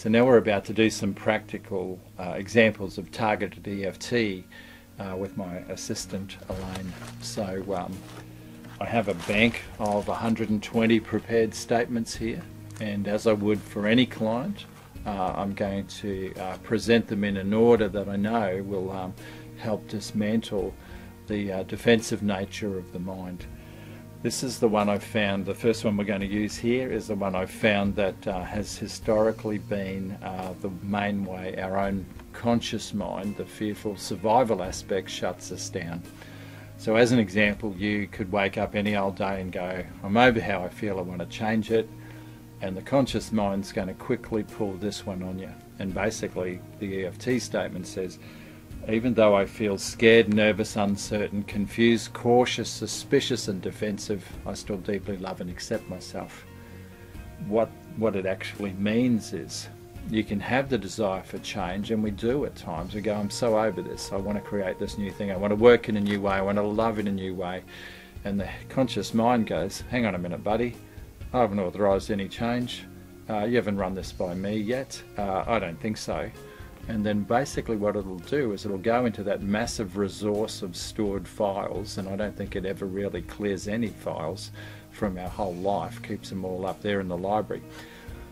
So now we're about to do some practical examples of targeted EFT with my assistant Elaine. So I have a bank of 120 prepared statements here, and as I would for any client, I'm going to present them in an order that I know will help dismantle the defensive nature of the mind. This is the one I've found, the first one we're going to use here is the one I've found that has historically been the main way our own conscious mind, the fearful survival aspect, shuts us down. So as an example, you could wake up any old day and go, I'm over how I feel, I want to change it, and the conscious mind's going to quickly pull this one on you. And basically the EFT statement says, even though I feel scared, nervous, uncertain, confused, cautious, suspicious and defensive, I still deeply love and accept myself. What it actually means is you can have the desire for change, and we do at times. We go, I'm so over this, I want to create this new thing, I want to work in a new way, I want to love in a new way. And the conscious mind goes, hang on a minute buddy, I haven't authorised any change, you haven't run this by me yet, I don't think so. And then basically what it'll do is it'll go into that massive resource of stored files, and I don't think it ever really clears any files from our whole life, keeps them all up there in the library.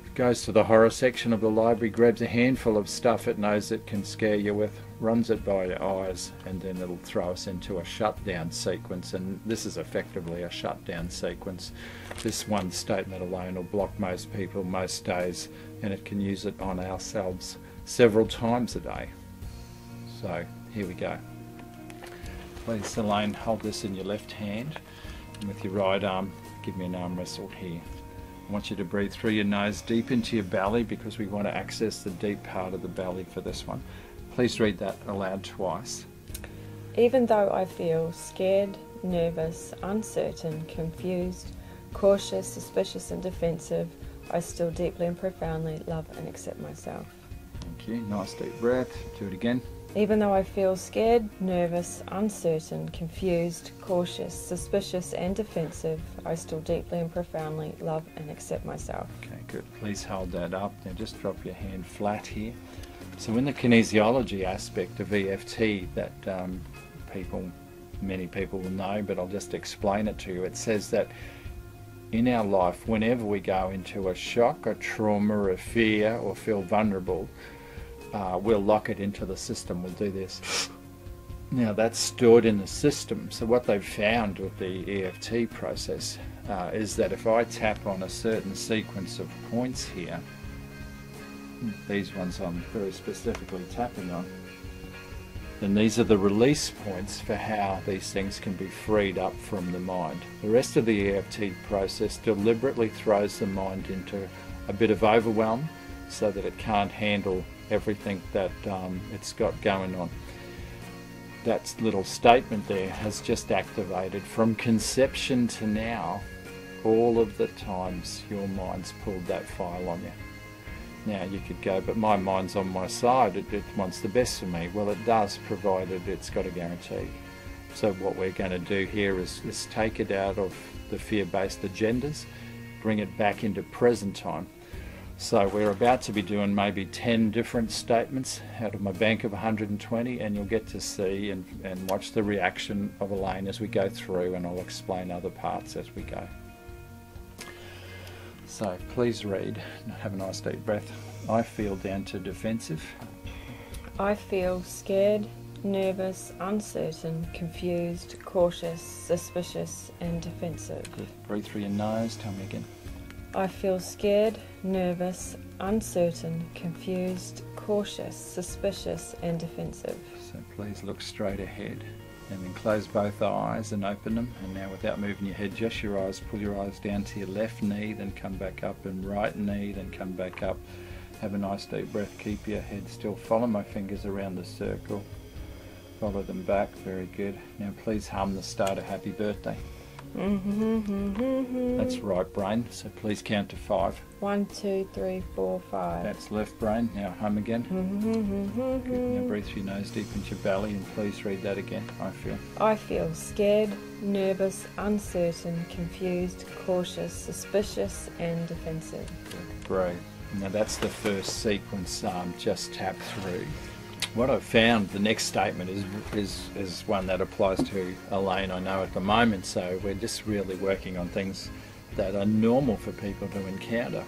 It goes to the horror section of the library, grabs a handful of stuff it knows it can scare you with, runs it by your eyes, and then it'll throw us into a shutdown sequence. And this is effectively a shutdown sequence. This one statement alone will block most people most days, and it can use it on ourselves several times a day. So here we go. Please, Elaine, hold this in your left hand, and with your right arm give me an arm wrestle here. I want you to breathe through your nose deep into your belly, because we want to access the deep part of the belly for this one. Please read that aloud twice. Even though I feel scared, nervous, uncertain, confused, cautious, suspicious and defensive, I still deeply and profoundly love and accept myself. Thank you. Nice deep breath. Do it again. Even though I feel scared, nervous, uncertain, confused, cautious, suspicious and defensive, I still deeply and profoundly love and accept myself. Okay, good. Please hold that up. Now just drop your hand flat here. So in the kinesiology aspect of EFT that many people will know, but I'll just explain it to you. It says that in our life, whenever we go into a shock, a trauma, a fear, or feel vulnerable, we'll lock it into the system. We'll do this. Now that's stored in the system. So what they've found with the EFT process is that if I tap on a certain sequence of points here, these ones I'm very specifically tapping on, then these are the release points for how these things can be freed up from the mind. The rest of the EFT process deliberately throws the mind into a bit of overwhelm so that it can't handle everything that it's got going on. That little statement there has just activated from conception to now all of the times your mind's pulled that file on you. Now you could go, but my mind's on my side, it wants the best for me. Well, it does, provided it's got a guarantee. So what we're going to do here is take it out of the fear-based agendas, bring it back into present time. So we're about to be doing maybe 10 different statements out of my bank of 120, and you'll get to see and watch the reaction of Elaine as we go through, and I'll explain other parts as we go. So please read, have a nice deep breath. I feel down to defensive. I feel scared, nervous, uncertain, confused, cautious, suspicious and defensive. Good. Breathe through your nose, tell me again. I feel scared, nervous, uncertain, confused, cautious, suspicious and defensive. So please look straight ahead, and then close both eyes and open them. And now, without moving your head, just your eyes, pull your eyes down to your left knee, then come back up, and right knee, then come back up. Have a nice deep breath, keep your head still. Follow my fingers around the circle. Follow them back, very good. Now please hum the start of Happy Birthday. That's right brain, so please count to 5. 1, 2, 3, 4, 5. That's left brain, now hum again. Good. Now breathe through your nose deep into your belly, and please read that again. I feel scared, nervous, uncertain, confused, cautious, suspicious and defensive. Good. Breathe. Now that's the first sequence, just tap through. What I've found, the next statement is one that applies to Elaine, I know, at the moment, so we're just really working on things that are normal for people to encounter.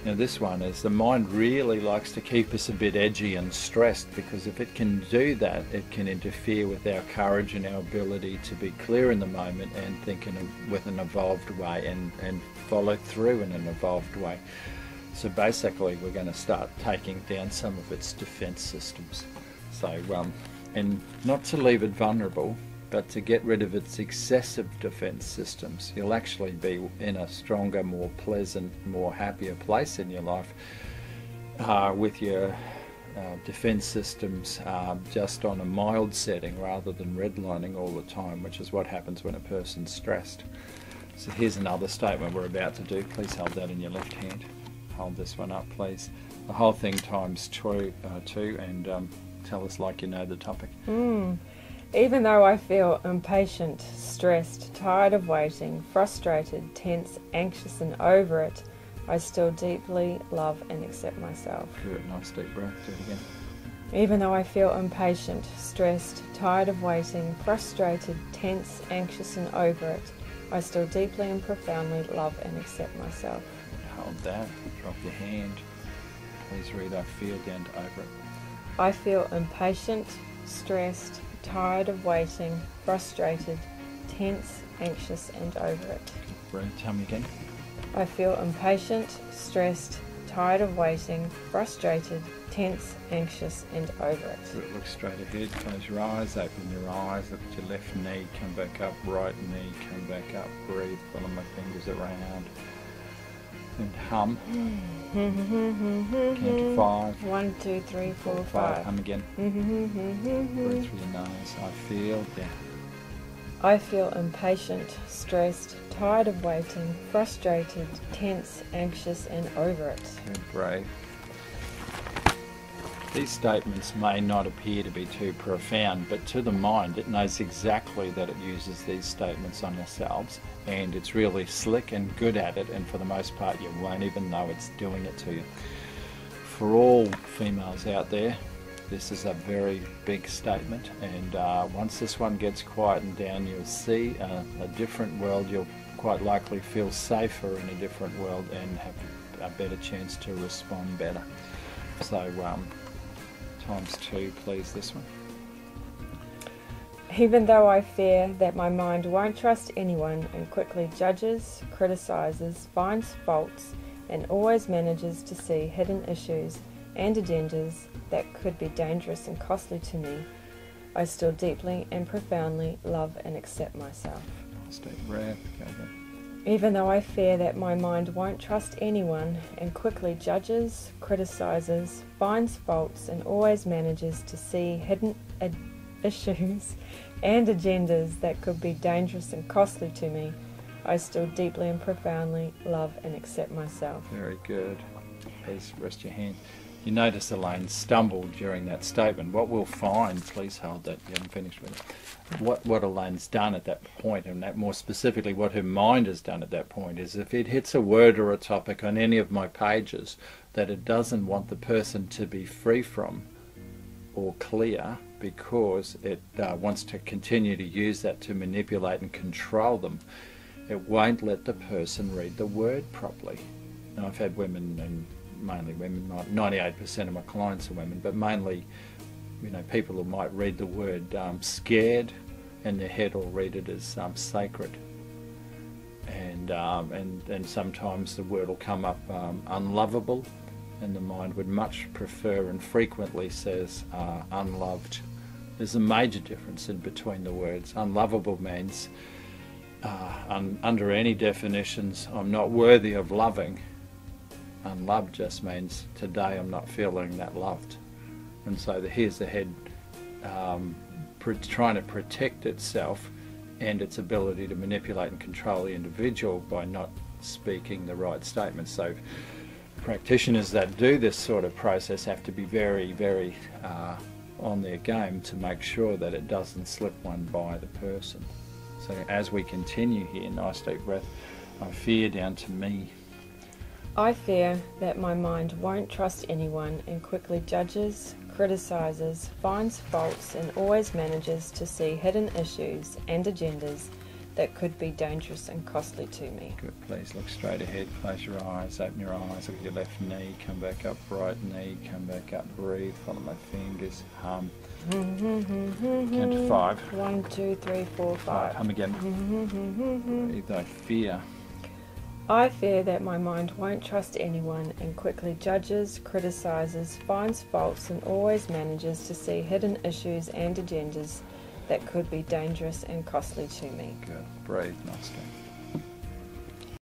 Now this one is, the mind really likes to keep us a bit edgy and stressed, because if it can do that, it can interfere with our courage and our ability to be clear in the moment and think with an evolved way and follow through in an evolved way. So basically we're going to start taking down some of its defense systems. So, and not to leave it vulnerable, but to get rid of its excessive defense systems. You'll actually be in a stronger, more pleasant, more happier place in your life with your defense systems just on a mild setting rather than redlining all the time, which is what happens when a person's stressed. So here's another statement we're about to do. Please hold that in your left hand. Hold this one up, please. The whole thing times two, and tell us like you know the topic. Even though I feel impatient, stressed, tired of waiting, frustrated, tense, anxious and over it, I still deeply love and accept myself. Good, nice deep breath. Do it again. Even though I feel impatient, stressed, tired of waiting, frustrated, tense, anxious and over it, I still deeply and profoundly love and accept myself. Hold that, drop your hand. Please read I feel down to over it. I feel impatient, stressed, tired of waiting, frustrated, tense, anxious and over it. Breathe, tell me again. I feel impatient, stressed, tired of waiting, frustrated, tense, anxious and over it. Good, look straight ahead, close your eyes, open your eyes, look at your left knee, come back up, right knee, come back up, breathe, follow my fingers around. And hum. Count to 5. 1, 2, 3, 4, 5. Hum again. Breathe through your nose. I feel down. I feel impatient, stressed, tired of waiting, frustrated, tense, anxious and over it. Good, breathe. These statements may not appear to be too profound, but to the mind it knows exactly that it uses these statements on yourselves, and it's really slick and good at it, and for the most part you won't even know it's doing it to you. For all females out there, this is a very big statement, and once this one gets quietened down, you'll see a different world. You'll quite likely feel safer in a different world and have a better chance to respond better. So times 2, please, this one. Even though I fear that my mind won't trust anyone and quickly judges, criticizes, finds faults, and always manages to see hidden issues and agendas that could be dangerous and costly to me, I still deeply and profoundly love and accept myself. Nice deep breath. Go again. Even though I fear that my mind won't trust anyone and quickly judges, criticizes, finds faults, and always manages to see hidden issues and agendas that could be dangerous and costly to me, I still deeply and profoundly love and accept myself. Very good. Please rest your hand. You notice Elaine stumbled during that statement. What we'll find, please hold that, you haven't finished with it. What Elaine's done at that point, and that more specifically what her mind has done at that point, is if it hits a word or a topic on any of my pages that it doesn't want the person to be free from or clear, because it wants to continue to use that to manipulate and control them, it won't let the person read the word properly. Now, I've had women, and mainly women, 98% of my clients are women, but mainly, you know, people who might read the word scared, and their head will read it as sacred. And sometimes the word will come up unlovable, and the mind would much prefer and frequently says unloved. There's a major difference in between the words. Unlovable means, under any definitions, I'm not worthy of loving. Unloved just means today I'm not feeling that loved. And so here's the head trying to protect itself and its ability to manipulate and control the individual by not speaking the right statements. So practitioners that do this sort of process have to be very, very on their game to make sure that it doesn't slip one by the person. So as we continue here, nice deep breath, I fear down to me. I fear that my mind won't trust anyone and quickly judges, criticizes, finds faults, and always manages to see hidden issues and agendas that could be dangerous and costly to me. Good. Please look straight ahead, close your eyes, open your eyes, look at your left knee, come back up, right knee, come back up, breathe, follow my fingers, hum. Count to 5. 1, 2, 3, 4, 5. Hum again. Breathe, I fear. I fear that my mind won't trust anyone and quickly judges, criticizes, finds faults, and always manages to see hidden issues and agendas that could be dangerous and costly to me. Good. Breathe, nostril.